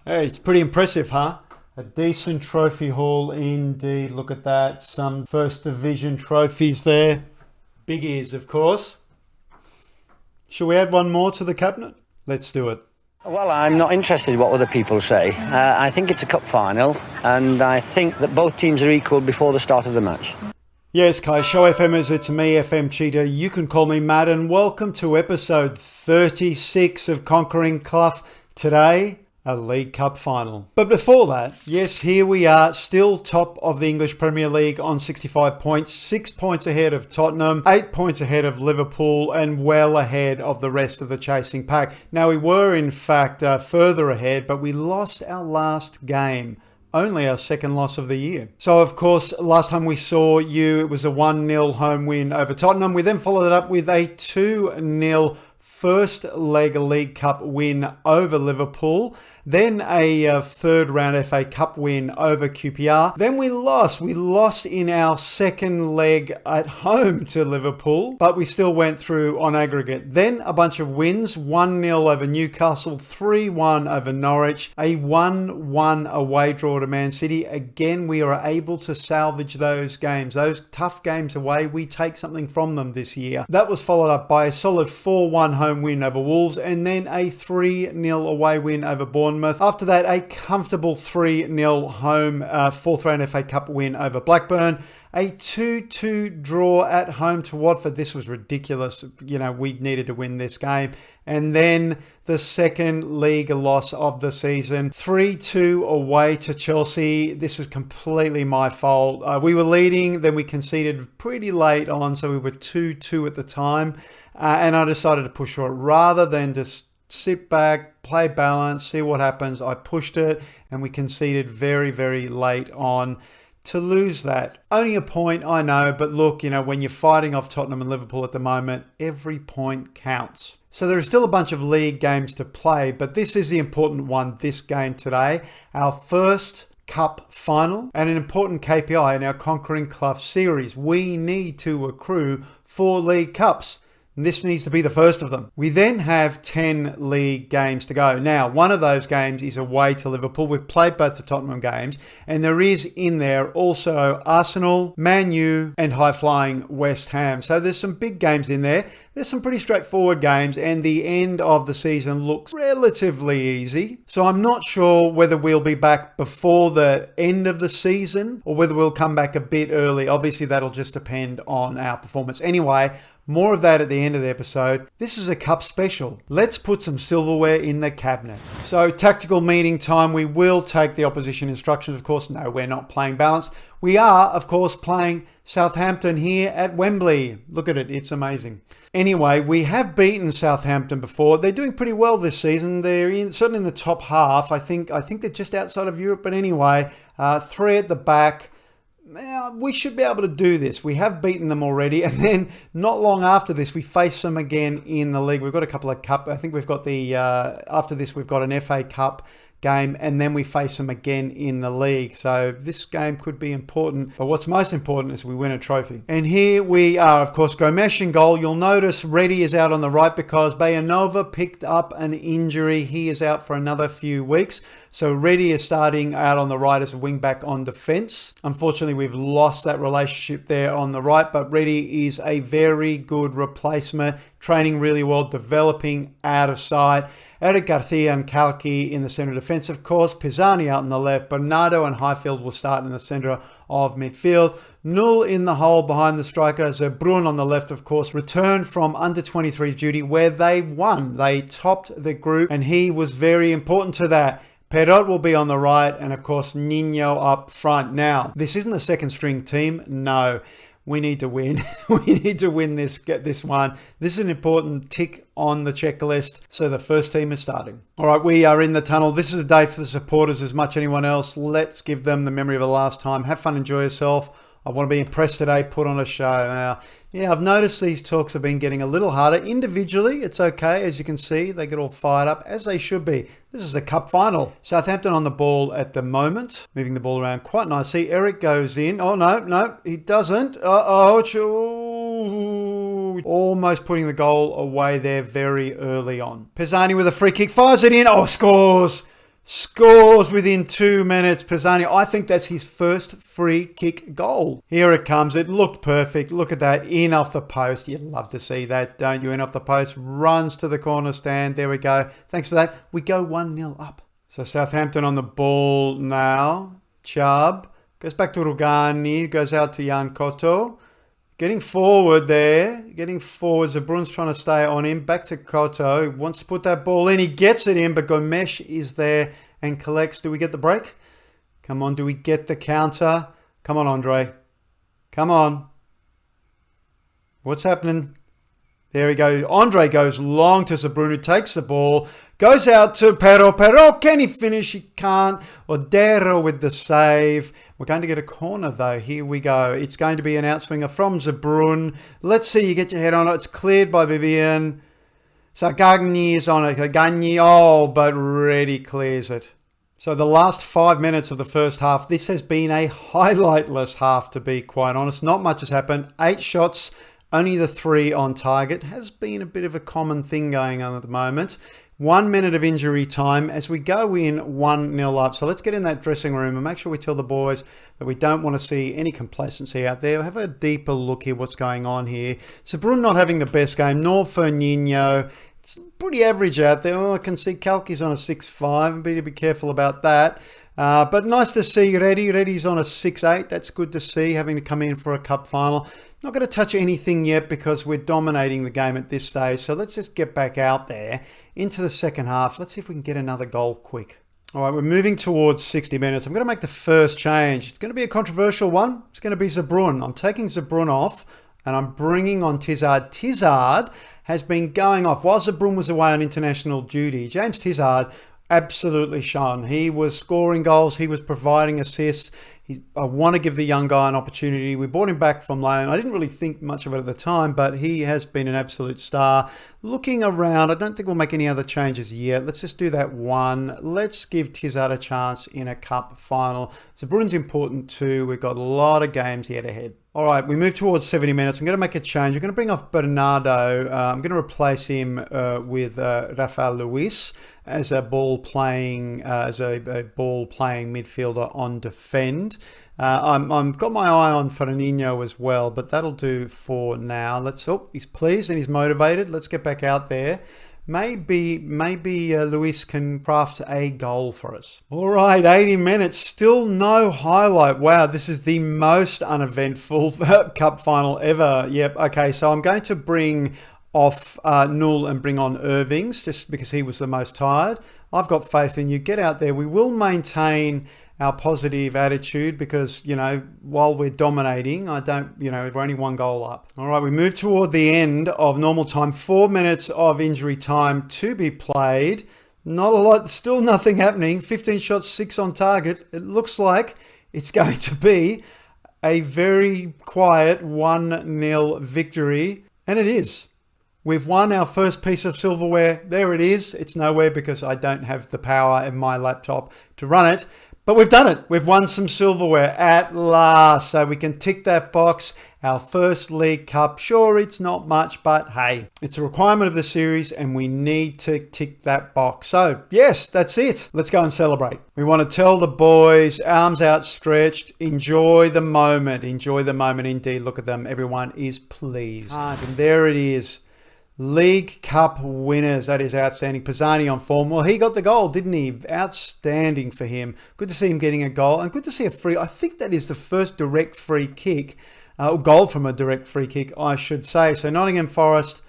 Hey, it's pretty impressive, huh? A decent trophy haul indeed. Look at that. Some first division trophies there. Big ears, of course. Shall we add one more to the cabinet? Let's do it. Well, I'm not interested in what other people say. I think it's a cup final, and I think that both teams are equal before the start of the match. Yes, Kai, Show FM is it's me, FM Cheetah. You can call me Matt, and welcome to episode 36 of Conquering Clough. Today, a League Cup final. But before that, yes, here we are, still top of the English Premier League on 65 points, 6 points ahead of Tottenham, 8 points ahead of Liverpool, and well ahead of the rest of the chasing pack. Now, we were, in fact, further ahead, but we lost our last game. Only our second loss of the year. So, of course, last time we saw you, it was a 1-0 home win over Tottenham. We then followed it up with a 2-0 first leg League Cup win over Liverpool, then a third round FA Cup win over QPR. Then we lost. We lost in our second leg at home to Liverpool, but we still went through on aggregate. Then a bunch of wins, 1-0 over Newcastle, 3-1 over Norwich, a 1-1 away draw to Man City. Again, we are able to salvage those games. Those tough games away, we take something from them this year. That was followed up by a solid 4-1 home win over Wolves, and then a 3-0 away win over Bournemouth. After that, a comfortable 3-0 home fourth round FA Cup win over Blackburn. A 2-2 draw at home to Watford. This was ridiculous. You know, we needed to win this game. And then the second league loss of the season, 3-2 away to Chelsea. This was completely my fault. We were leading, then we conceded pretty late on, so we were 2-2 at the time. And I decided to push for it rather than just sit back, play balance, see what happens. I pushed it and we conceded very, very late on to lose that. Only a point, I know, but look, you know, when you're fighting off Tottenham and Liverpool at the moment, every point counts. So there are still a bunch of league games to play, but this is the important one, this game today. Our first Cup final and an important KPI in our Conquering Clough series. We need to accrue 4 League Cups. And this needs to be the first of them. We then have 10 league games to go. Now, one of those games is away to Liverpool. We've played both the Tottenham games, and there is in there also Arsenal, Man U, and high-flying West Ham. So there's some big games in there. There's some pretty straightforward games, and the end of the season looks relatively easy. So I'm not sure whether we'll be back before the end of the season or whether we'll come back a bit early. Obviously, that'll just depend on our performance. Anyway, more of that at the end of the episode. This is a cup special. Let's put some silverware in the cabinet. So, tactical meeting time. We will take the opposition instructions, of course. No, we're not playing balanced. We are, of course, playing Southampton here at Wembley. Look at it. It's amazing. Anyway, we have beaten Southampton before. They're doing pretty well this season. They're certainly in the top half. I think they're just outside of Europe. But anyway, 3 at the back. We should be able to do this. We have beaten them already, and then not long after this, we face them again in the league. We've got a couple of cup. I think we've got after this, we've got an FA Cup game, and then we face them again in the league. So this game could be important, but what's most important is we win a trophy. And here we are, of course, Gomes in goal. You'll notice Reddy is out on the right because Bayanova picked up an injury. He is out for another few weeks. So Reddy is starting out on the right as a wing back on defence. Unfortunately, we've lost that relationship there on the right, but Reddy is a very good replacement, training really well, developing out of sight. Eric Garcia and Cloughie in the centre of defence, of course. Pisani out on the left. Bernardo and Highfield will start in the centre of midfield. Null in the hole behind the striker. Zebrun on the left, of course, returned from under-23 duty where they won. They topped the group, and he was very important to that. Perot will be on the right, and of course, Nino up front. Now, this isn't a second string team. No. We need to win. We need to win get this one. This is an important tick on the checklist. So the first team is starting. All right, we are in the tunnel. This is a day for the supporters as much as anyone else. Let's give them the memory of the last time. Have fun, enjoy yourself. I want to be impressed today, put on a show. Now, yeah, I've noticed these talks have been getting a little harder. Individually, it's okay. As you can see, they get all fired up, as they should be. This is a cup final. Southampton on the ball at the moment, moving the ball around quite nicely. Eric goes in. Oh, no, he doesn't. Almost putting the goal away there very early on. Pisani with a free kick, fires it in. Oh, scores. Scores within 2 minutes. Pisani, I think that's his first free kick goal. Here it comes. It looked perfect. Look at that. In off the post. You'd love to see that, don't you? In off the post. Runs to the corner stand. There we go. Thanks for that. We go 1-0 up. So Southampton on the ball now. Chubb. Goes back to Rugani. Goes out to Jan Koto. Getting forward there. Getting forward. Zabrun's trying to stay on him. Back to Koto. He wants to put that ball in. He gets it in, but Gomes is there and collects. Do we get the break? Come on. Do we get the counter? Come on, Andre. Come on. What's happening? There we go. Andre goes long to Zabrun, who takes the ball. Goes out to Pero. Can he finish? He can't. Odero with the save. We're going to get a corner though. Here we go. It's going to be an outswinger from Zabrun. Let's see you get your head on it. It's cleared by Vivian. Sagagni is on it. Gagni. Oh, but Reddy clears it. So the last 5 minutes of the first half, this has been a highlightless half, to be quite honest. Not much has happened. 8 shots, only the 3 on target. Has been a bit of a common thing going on at the moment. 1 minute of injury time as we go in 1-0 up. So let's get in that dressing room and make sure we tell the boys that we don't want to see any complacency out there. Have a deeper look here, what's going on here. Zabrun not having the best game, nor Fernandinho. It's pretty average out there. Oh, I can see Kalki's on a 6.5. Better be careful about that. But nice to see Reddy. Reddy's on a 6.8. That's good to see, having to come in for a cup final. Not going to touch anything yet because we're dominating the game at this stage. So let's just get back out there into the second half. Let's see if we can get another goal quick. All right, we're moving towards 60 minutes. I'm going to make the first change. It's going to be a controversial one. It's going to be Zabrun. I'm taking Zabrun off and I'm bringing on Tizard. Tizard has been going off while Zabrun was away on international duty. James Tizard absolutely shone. He was scoring goals. He was providing assists. I want to give the young guy an opportunity. We brought him back from loan. I didn't really think much of it at the time, but he has been an absolute star. Looking around, I don't think we'll make any other changes yet. Let's just do that one. Let's give Tizard a chance in a cup final. Zabrun's important too. We've got a lot of games yet ahead. All right, we move towards 70 minutes. I'm going to make a change. We're going to bring off Bernardo. I'm going to replace him with Rafael Luis as a ball playing midfielder on defend. I've got my eye on Fernandinho as well, but that'll do for now. He's pleased and he's motivated. Let's get back out there. Maybe Luis can craft a goal for us. All right, 80 minutes, still no highlight. Wow, this is the most uneventful cup final ever. Yep, okay, so I'm going to bring off Null and bring on Irvings just because he was the most tired. I've got faith in you. Get out there. We will maintain our positive attitude because, while we're dominating, we're only 1 goal up. All right, we move toward the end of normal time. 4 minutes of injury time to be played. Not a lot, still nothing happening. 15 shots, 6 on target. It looks like it's going to be a very quiet 1-0 victory, and it is. We've won our first piece of silverware. There it is. It's nowhere because I don't have the power in my laptop to run it. But we've done it. We've won some silverware at last. So we can tick that box. Our first League Cup. Sure, it's not much, but hey, it's a requirement of the series and we need to tick that box. So yes, that's it. Let's go and celebrate. We want to tell the boys, arms outstretched, enjoy the moment. Enjoy the moment indeed. Look at them. Everyone is pleased. And there it is. League Cup winners. That is outstanding. Pisani on form. Well, he got the goal, didn't he? Outstanding for him. Good to see him getting a goal and good to see a free. I think that is the first direct free kick, goal from a direct free kick, I should say. So Nottingham Forest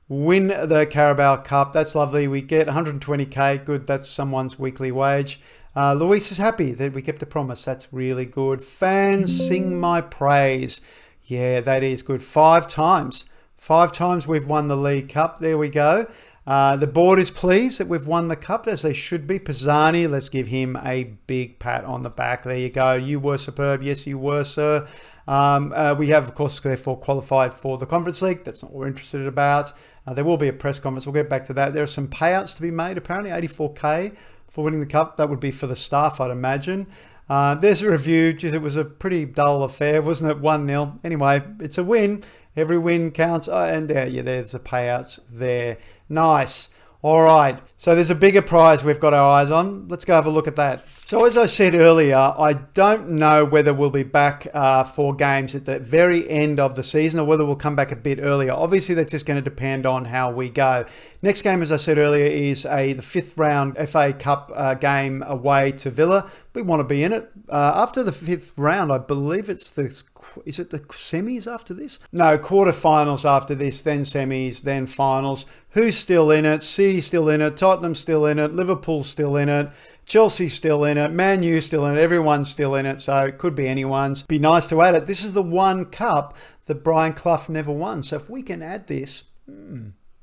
win the Carabao Cup. That's lovely. We get 120k. Good. That's someone's weekly wage. Luis is happy that we kept a promise. That's really good. Fans sing my praise. Yeah, that is good. 5 times. 5 times we've won the League Cup. There we go. The board is pleased that we've won the Cup, as they should be. Pisani, let's give him a big pat on the back. There you go. You were superb. Yes, you were, sir. We have, of course, therefore qualified for the Conference League. That's not what we're interested about. There will be a press conference. We'll get back to that. There are some payouts to be made, apparently. 84k for winning the Cup. That would be for the staff, I'd imagine. There's a review. Just, it was a pretty dull affair, wasn't it? 1-0. Anyway, it's a win. Every win counts. Oh, and there's the payouts there. Nice. All right, so there's a bigger prize we've got our eyes on. Let's go have a look at that. So as I said earlier, I don't know whether we'll be back for games at the very end of the season or whether we'll come back a bit earlier. Obviously, that's just going to depend on how we go. Next game, as I said earlier, is the 5th round FA Cup game away to Villa. We want to be in it. After the 5th round, I believe is it the semis after this? No, quarterfinals after this, then semis, then finals. Who's still in it? City's still in it. Tottenham's still in it. Liverpool's still in it. Chelsea's still in it. Man U's still in it. Everyone's still in it. So it could be anyone's. Be nice to add it. This is the one cup that Brian Clough never won. So if we can add this...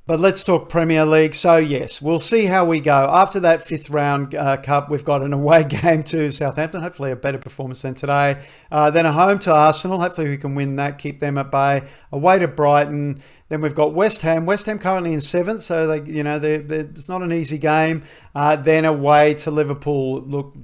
But let's talk Premier League. So yes, we'll see how we go. After that 5th round cup, we've got an away game to Southampton. Hopefully a better performance than today. Then a home to Arsenal. Hopefully we can win that, keep them at bay. Away to Brighton. Then we've got West Ham. West Ham currently in 7th, so it's not an easy game. Then away to Liverpool. Look,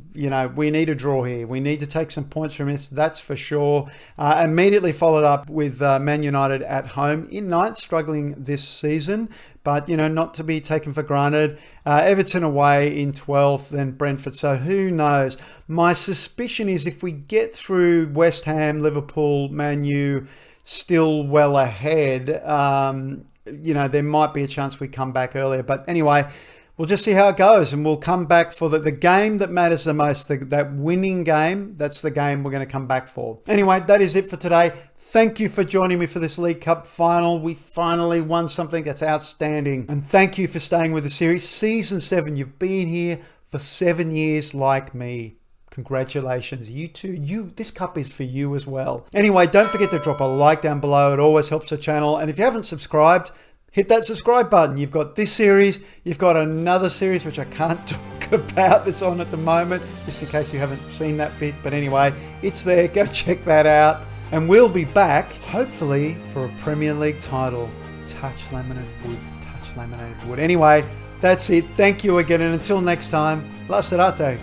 we need a draw here. We need to take some points from this, that's for sure. Immediately followed up with Man United at home in 9th, struggling this season, but not to be taken for granted. Everton away in 12th, then Brentford. So who knows? My suspicion is if we get through West Ham, Liverpool, Man U, still well ahead, there might be a chance we come back earlier. But anyway, we'll just see how it goes, and we'll come back for the game that matters the most, that winning game. That's the game we're going to come back for. Anyway, that is it for today. Thank you for joining me for this League Cup final. We finally won something that's outstanding. And thank you for staying with the series. Season 7, you've been here for 7 years like me. Congratulations, you too. This cup is for you as well. Anyway, don't forget to drop a like down below. It always helps the channel. And if you haven't subscribed, hit that subscribe button. You've got this series. You've got another series, which I can't talk about. It's on at the moment, just in case you haven't seen that bit. But anyway, it's there. Go check that out. And we'll be back, hopefully, for a Premier League title. Touch laminated wood. Touch laminated wood. Anyway, that's it. Thank you again. And until next time, La Serate.